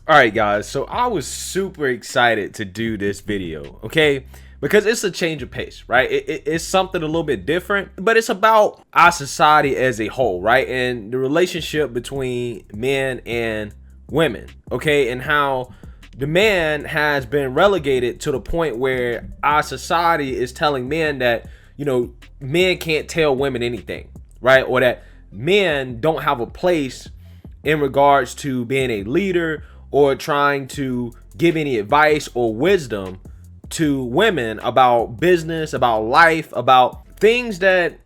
All right, guys. So I was super excited to do this video, okay? Because it's a change of pace, right? It's something a little bit different, but it's about our society as a whole, right? And the relationship between men and women, okay? And how the man has been relegated to the point where our society is telling men that, men can't tell women anything, right? Or that men don't have a place in regards to being a leader or trying to give any advice or wisdom to women about business, about life, about things that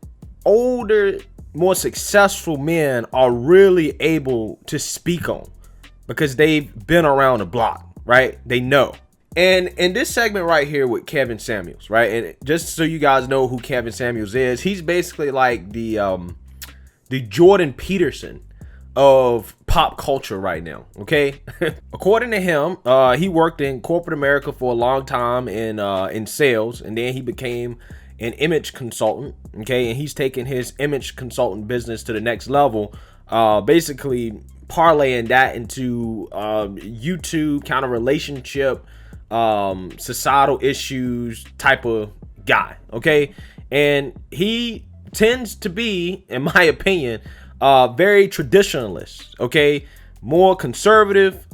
older, more successful men are really able to speak on because they've been around the block, right? They know. And in this segment right here with Kevin Samuels, right? And just so you guys know who Kevin Samuels is, he's basically like the Jordan Peterson of pop culture right now, okay? According to him, he worked in corporate America for a long time in sales, and then he became an image consultant, okay? And he's taken his image consultant business to the next level, basically parlaying that into YouTube kind of relationship, societal issues type of guy, okay? And he tends to be, in my opinion, very traditionalist, okay? More conservative.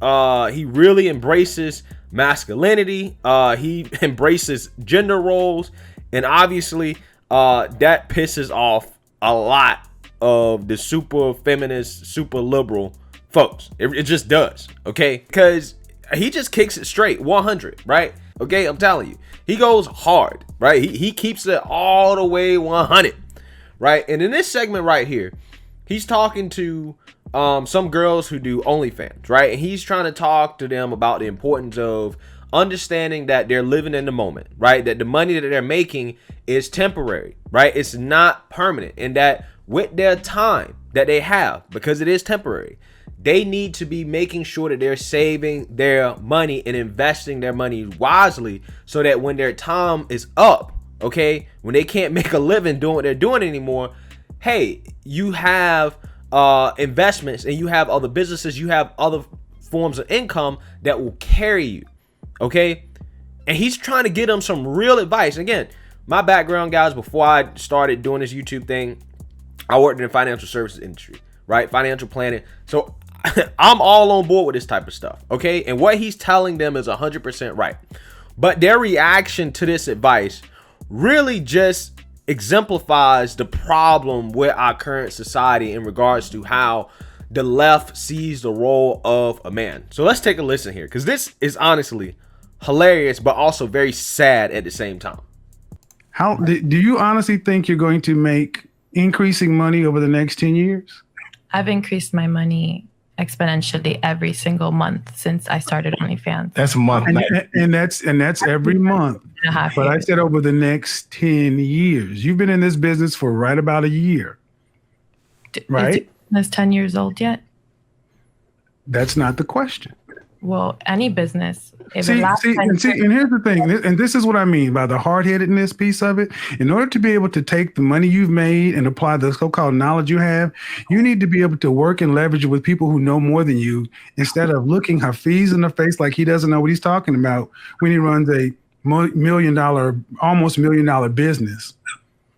He really embraces masculinity. He embraces gender roles. And obviously, that pisses off a lot of the super feminist, super liberal folks. It just does, okay? Because he just kicks it straight, 100, right? Okay, I'm telling you. He goes hard, right? He keeps it all the way 100, right? And in this segment right here, he's talking to some girls who do OnlyFans, right? And he's trying to talk to them about the importance of understanding that they're living in the moment, right? That the money that they're making is temporary, right? It's not permanent. And that with their time that they have, because it is temporary, they need to be making sure that they're saving their money and investing their money wisely so that when their time is up, okay, when they can't make a living doing what they're doing anymore, hey, you have investments and you have other businesses, you have other forms of income that will carry you, okay? And he's trying to get them some real advice. Again, my background, guys, before I started doing this YouTube thing, I worked in the financial services industry, right? Financial planning. So I'm all on board with this type of stuff, okay? And what he's telling them is 100% right. But their reaction to this advice really just exemplifies the problem with our current society in regards to how the left sees the role of a man. So let's take a listen here, because this is honestly hilarious, but also very sad at the same time. How do you honestly think you're going to make increasing money over the next 10 years? I've increased my money exponentially every single month since I started OnlyFans. That's a month, and that's every month. But I said over the next 10 years. You've been in this business for right about a year, right? Is 10 years old yet? That's not the question. Well, any business. And here's the thing, and this is what I mean by the hard-headedness piece of it. In order to be able to take the money you've made and apply the so-called knowledge you have, you need to be able to work and leverage it with people who know more than you, instead of looking Hafiz in the face like he doesn't know what he's talking about when he runs a almost $1 million business.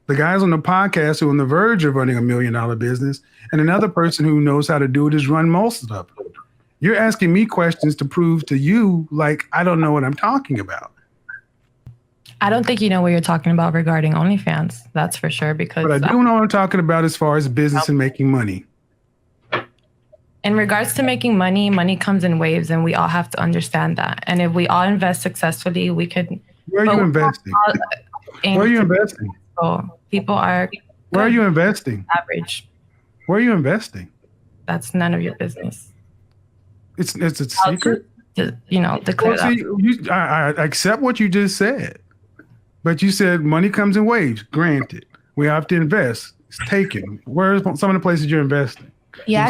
The guys on the podcast who are on the verge of running $1 million business, and another person who knows how to do it is run most of them. You're asking me questions to prove to you like I don't know what I'm talking about. I don't think you know what you're talking about regarding OnlyFans. That's for sure. Because but I do know what I'm talking about as far as business and making money. In regards to making money, money comes in waves, and we all have to understand that. And if we all invest successfully, we could. Where are you investing? Where are you investing? So people are. Where are you investing? Average. Where are you investing? That's none of your business. It's a secret. Declare that. I accept what you just said, but you said money comes in waves. Granted, we have to invest. It's taken. Where's some of the places you're investing? Yeah,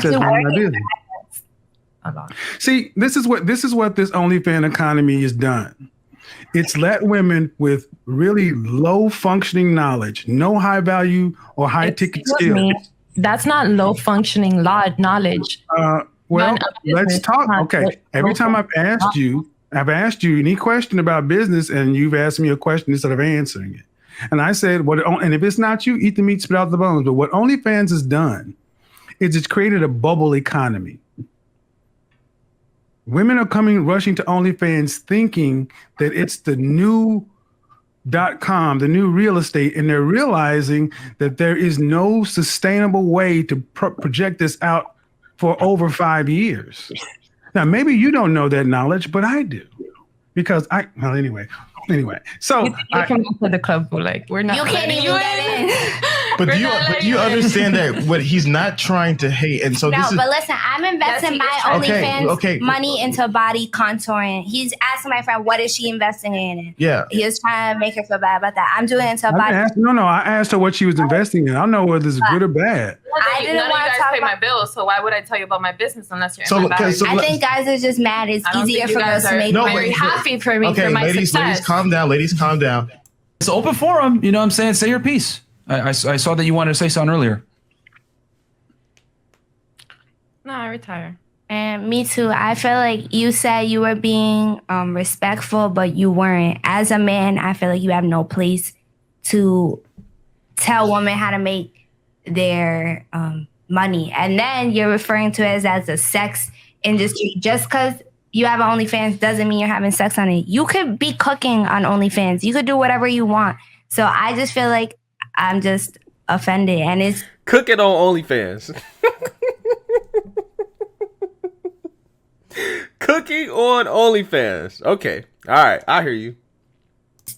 See, this is what this OnlyFans economy has done. It's let women with really low functioning knowledge, no high value or high ticket skills. That's not low functioning knowledge. Well, Run a let's business, talk. not Okay. like Every time local. I've asked you any question about business, and you've asked me a question instead of answering it. And I said, and if it's not you, eat the meat, spit out the bones. But what OnlyFans has done is it's created a bubble economy. Women are rushing to OnlyFans thinking that it's the new .com, the new real estate, and they're realizing that there is no sustainable way to project this out for over 5 years. Now, maybe you don't know that knowledge, but I do, because anyway. So You can go to the club, but like we're not. You can't letting even you get in. in. But do you understand that what he's not trying to hate? And so No, this is, but listen, I'm investing my OnlyFans money into body contouring. He's asking my friend, what is she investing in it? Yeah. He was trying to make her feel bad about that. I'm doing it into body. I asked her what she was investing in. I don't know whether it's good or bad. I didn't want to talk pay about my bills, so why would I tell you about my business unless you're So, in my okay, bag? so I think guys are just mad. It's easier for girls to make money. Very happy for me for my ladies, success. ladies, calm down. It's an open forum. You know what I'm saying? Say your piece. I saw that you wanted to say something earlier. No, I retire. And me too. I feel like you said you were being respectful, but you weren't. As a man, I feel like you have no place to tell women how to make their money. And then you're referring to it as a sex industry. Just because you have OnlyFans doesn't mean you're having sex on it. You could be cooking on OnlyFans. You could do whatever you want. So I just feel like I'm just offended. And it's Cooking on OnlyFans. Cooking on OnlyFans. Okay. All right. I hear you.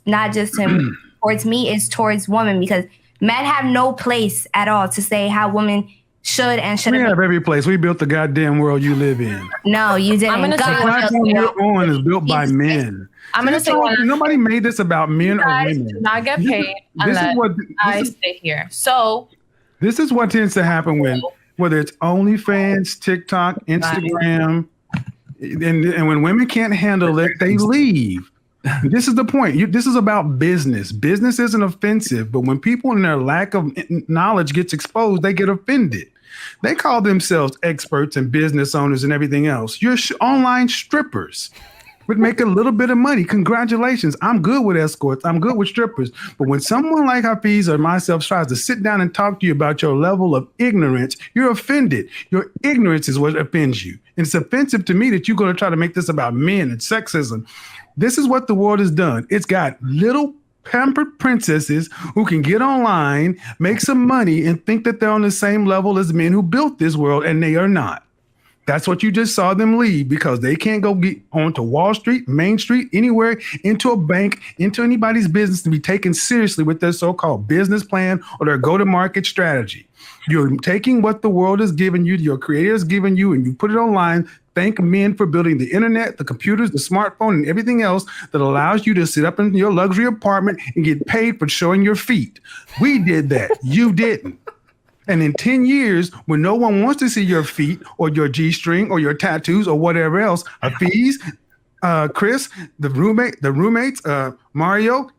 not just him towards me, it's towards women, because men have no place at all to say how women should and We shouldn't. have every place. We built the goddamn world you live in. No, you didn't. I'm gonna God say The one built platform it. you're on is built by men. I'm gonna say one. Nobody made this about men or Guys women. do not get paid This is unless what I stay here. So this is what tends to happen when, whether it's OnlyFans, TikTok, Instagram, and when women can't handle it, they leave. This is the point. This is about business. Business isn't offensive, but when people in their lack of knowledge gets exposed, they get offended. They call themselves experts and business owners and everything else. You're online strippers. Would make a little bit of money. Congratulations. I'm good with escorts. I'm good with strippers. But when someone like Hafiz or myself tries to sit down and talk to you about your level of ignorance, you're offended. Your ignorance is what offends you. And it's offensive to me that you're going to try to make this about men and sexism. This is what the world has done. It's got little pampered princesses who can get online, make some money, and think that they're on the same level as men who built this world, and they are not. That's what you just saw them leave, because they can't go get onto Wall Street, Main Street, anywhere, into a bank, into anybody's business to be taken seriously with their so-called business plan or their go-to-market strategy. You're taking what the world has given you, your creator has given you, and you put it online. Thank men for building the internet, the computers, the smartphone, and everything else that allows you to sit up in your luxury apartment and get paid for showing your feet. We did that. You didn't. And in 10 years, when no one wants to see your feet or your G-string or your tattoos or whatever else, Hafiz, Chris, the roommates, Mario,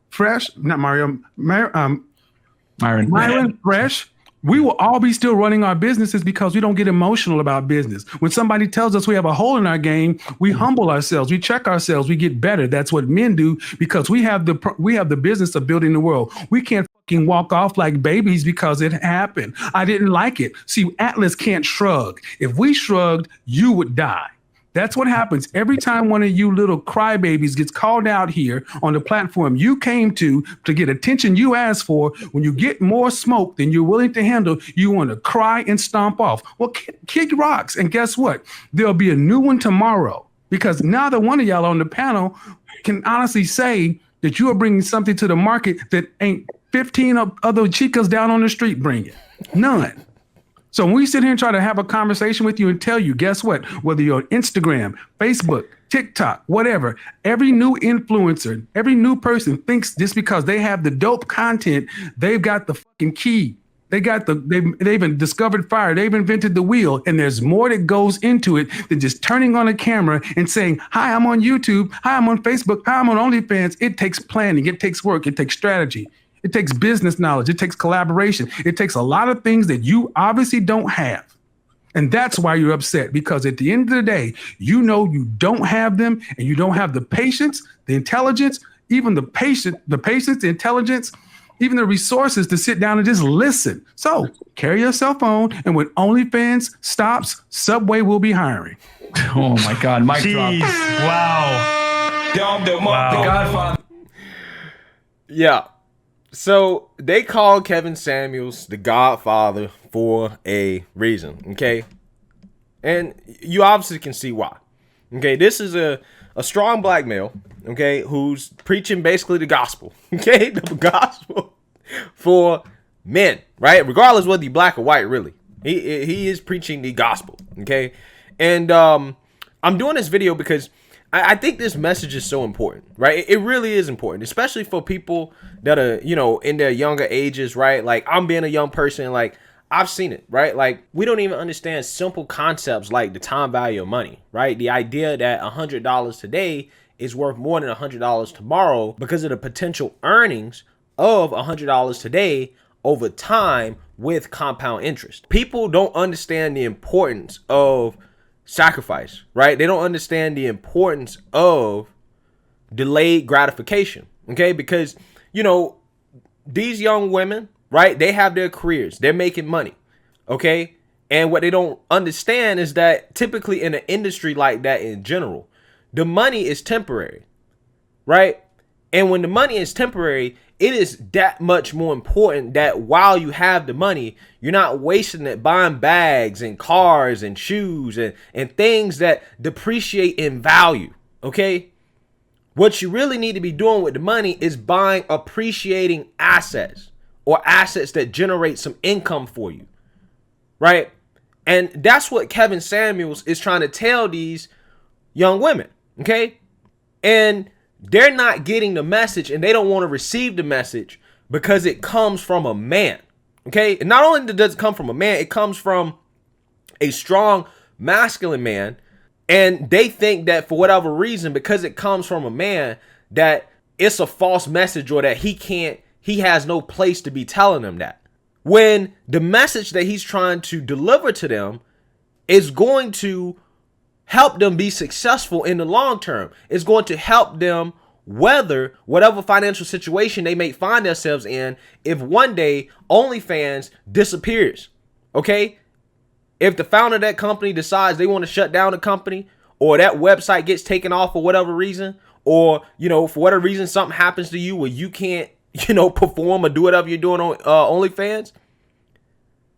Myron, Fresh, we will all be still running our businesses because we don't get emotional about business. When somebody tells us we have a hole in our game, we humble ourselves, we check ourselves, we get better. That's what men do, because we have the business of building the world. We can't fucking walk off like babies because it happened. I didn't like it. See, Atlas can't shrug. If we shrugged, you would die. That's what happens every time one of you little crybabies gets called out here on the platform you came to get attention you asked for. When you get more smoke than you're willing to handle, you want to cry and stomp off. Well, kick rocks. And guess what? There'll be a new one tomorrow, because neither one of y'all on the panel can honestly say that you are bringing something to the market that ain't 15 other chicas down on the street bringing. None. So when we sit here and try to have a conversation with you and tell you, guess what? Whether you're on Instagram, Facebook, TikTok, whatever, every new influencer, every new person thinks just because they have the dope content, they've got the fucking key. They've discovered fire. They've invented the wheel. And there's more that goes into it than just turning on a camera and saying, hi, I'm on YouTube. Hi, I'm on Facebook. Hi, I'm on OnlyFans. It takes planning. It takes work. It takes strategy. It takes business knowledge. It takes collaboration. It takes a lot of things that you obviously don't have. And that's why you're upset, because at the end of the day, you know you don't have them, and you don't have the patience, the intelligence, even the patience, the intelligence, even the resources to sit down and just listen. So carry your cell phone, and when OnlyFans stops, Subway will be hiring. Oh my God, mic drop. Jeez. Wow. The Godfather. Yeah. So they call Kevin Samuels the Godfather for a reason, okay? And you obviously can see why. Okay, this is a strong black male, okay, who's preaching basically the gospel, okay? The gospel for men, right? Regardless whether you're black or white, really. He is preaching the gospel, okay? And I'm doing this video because I think this message is so important, right? It really is important, especially for people that are, you know, in their younger ages, right? Like, I'm being a young person, like, I've seen it, right? Like, we don't even understand simple concepts like the time value of money, right? The idea that $100 today is worth more than $100 tomorrow because of the potential earnings of $100 today over time with compound interest. People don't understand the importance of sacrifice, right? They don't understand the importance of delayed gratification, okay? Because, you know, these young women, right, they have their careers, they're making money, okay? And what they don't understand is that typically in an industry like that in general, the money is temporary, right? And when the money is temporary, it is that much more important that while you have the money, you're not wasting it buying bags and cars and shoes and things that depreciate in value, okay? What you really need to be doing with the money is buying appreciating assets or assets that generate some income for you, right? And that's what Kevin Samuels is trying to tell these young women, okay? And they're not getting the message, and they don't want to receive the message because it comes from a man, okay? And not only does it come from a man, it comes from a strong masculine man, and they think that for whatever reason, because it comes from a man, that it's a false message or that he has no place to be telling them that. When the message that he's trying to deliver to them is going to help them be successful in the long term. It's going to help them weather whatever financial situation they may find themselves in if one day OnlyFans disappears, okay? If the founder of that company decides they want to shut down the company, or that website gets taken off for whatever reason, or, you know, for whatever reason something happens to you where you can't, you know, perform or do whatever you're doing on OnlyFans,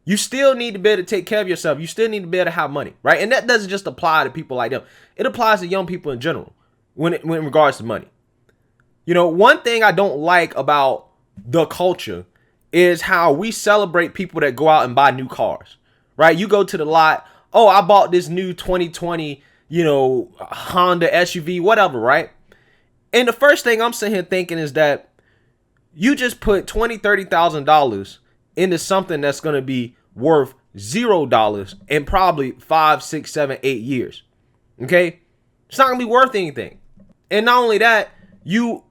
you still need to be able to take care of yourself. You still need to be able to have money, right? And that doesn't just apply to people like them. It applies to young people in general when in regards to money. You know, one thing I don't like about the culture is how we celebrate people that go out and buy new cars, right? You go to the lot, oh, I bought this new 2020, you know, Honda SUV, whatever, right? And the first thing I'm sitting here thinking is that you just put $20,000, $30,000 into something that's going to be worth $0 in probably 5, 6, 7, 8 years. Okay? It's not going to be worth anything. And not only that, you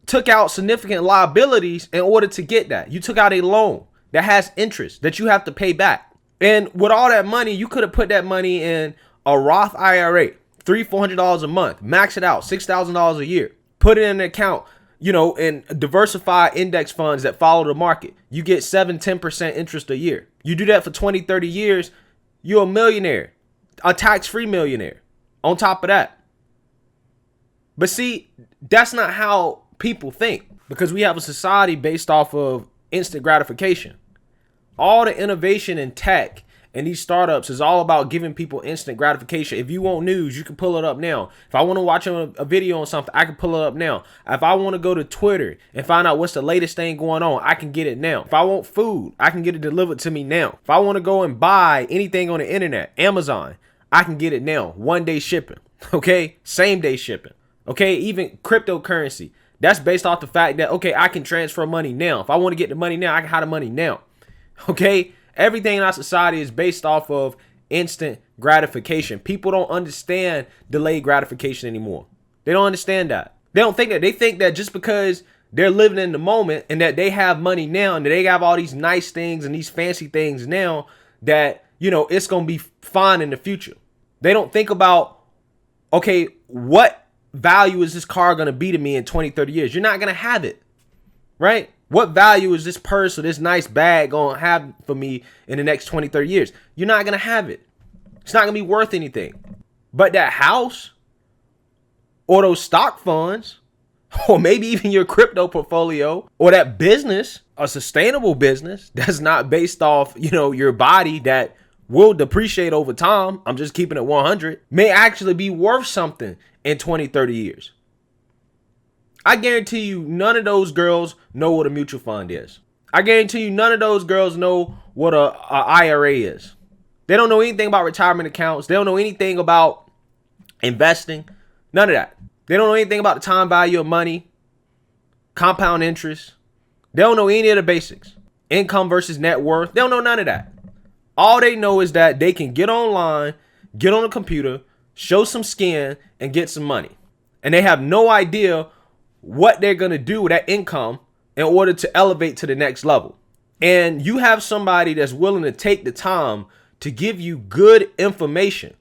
took out significant liabilities in order to get that. You took out a loan that has interest that you have to pay back. And with all that money, you could have put that money in a Roth IRA, $300, $400 a month, max it out, $6,000 a year, put it in an account, you know, and diversify index funds that follow the market. You get 7, 10% interest a year. You do that for 20, 30 years, you're a millionaire, a tax-free millionaire on top of that. But see, that's not how people think, because we have a society based off of instant gratification. All the innovation in tech and these startups is all about giving people instant gratification. If you want news, you can pull it up now. If I want to watch a video on something, I can pull it up now. If I want to go to Twitter and find out what's the latest thing going on, I can get it now. If I want food, I can get it delivered to me now. If I want to go and buy anything on the internet, Amazon, I can get it now. 1 day shipping, okay? Same day shipping, okay? Even cryptocurrency, that's based off the fact that, okay, I can transfer money now. If I want to get the money now, I can have the money now, okay? Everything in our society is based off of instant gratification. People don't understand delayed gratification anymore. They don't understand that. They don't think that. They think that just because they're living in the moment and that they have money now and that they have all these nice things and these fancy things now, that it's going to be fine in the future. They don't think about, okay, what value is this car going to be to me in 20, 30 years? You're not going to have it, right? What value is this purse or this nice bag going to have for me in the next 20, 30 years? You're not going to have it. It's not going to be worth anything. But that house or those stock funds, or maybe even your crypto portfolio, or that business, a sustainable business that's not based off, your body, that will depreciate over time, I'm just keeping it 100, may actually be worth something in 20, 30 years. I guarantee you none of those girls know what a mutual fund is. I guarantee you none of those girls know what a IRA is. They don't know anything about retirement accounts. They don't know anything about investing. None of that. They don't know anything about the time value of money, compound interest. They don't know any of the basics. Income versus net worth. They don't know none of that. All they know is that they can get online, get on a computer, show some skin, and get some money. And they have no idea what they're going to do with that income in order to elevate to the next level. And you have somebody that's willing to take the time to give you good information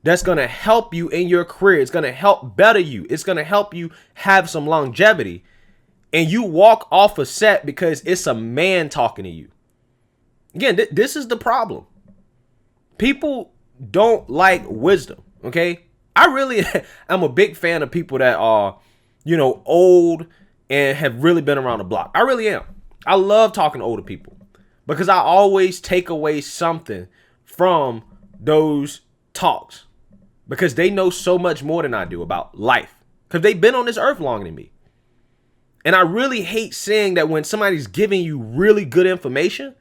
that's going to help you in your career. It's going to help better you. It's going to help you have some longevity. And you walk off a set because it's a man talking to you. Again, this is the problem. People don't like wisdom, okay? I really am a big fan of people that are, old and have really been around the block. I really am. I love talking to older people because I always take away something from those talks because they know so much more than I do about life because they've been on this earth longer than me. And I really hate seeing that when somebody's giving you really good information,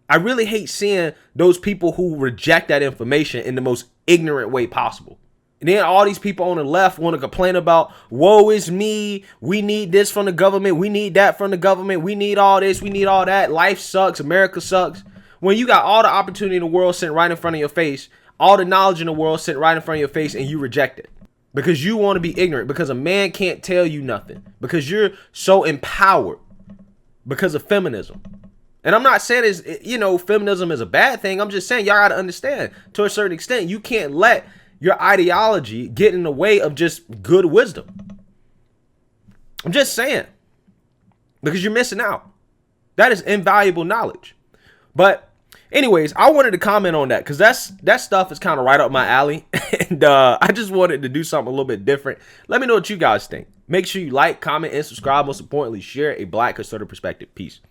I really hate seeing those people who reject that information in the most ignorant way possible. And then all these people on the left want to complain about, woe is me. We need this from the government. We need that from the government. We need all this. We need all that. Life sucks. America sucks. When you got all the opportunity in the world sitting right in front of your face, all the knowledge in the world sitting right in front of your face, and you reject it because you want to be ignorant, because a man can't tell you nothing, because you're so empowered because of feminism. And I'm not saying feminism is a bad thing. I'm just saying y'all got to understand to a certain extent, you can't let your ideology get in the way of just good wisdom. I'm just saying, because you're missing out. That is invaluable knowledge. But anyways, I wanted to comment on that because that stuff is kind of right up my alley. And I just wanted to do something a little bit different. Let me know what you guys think. Make sure you like, comment, and subscribe. Most importantly, share a Black conservative perspective. Peace.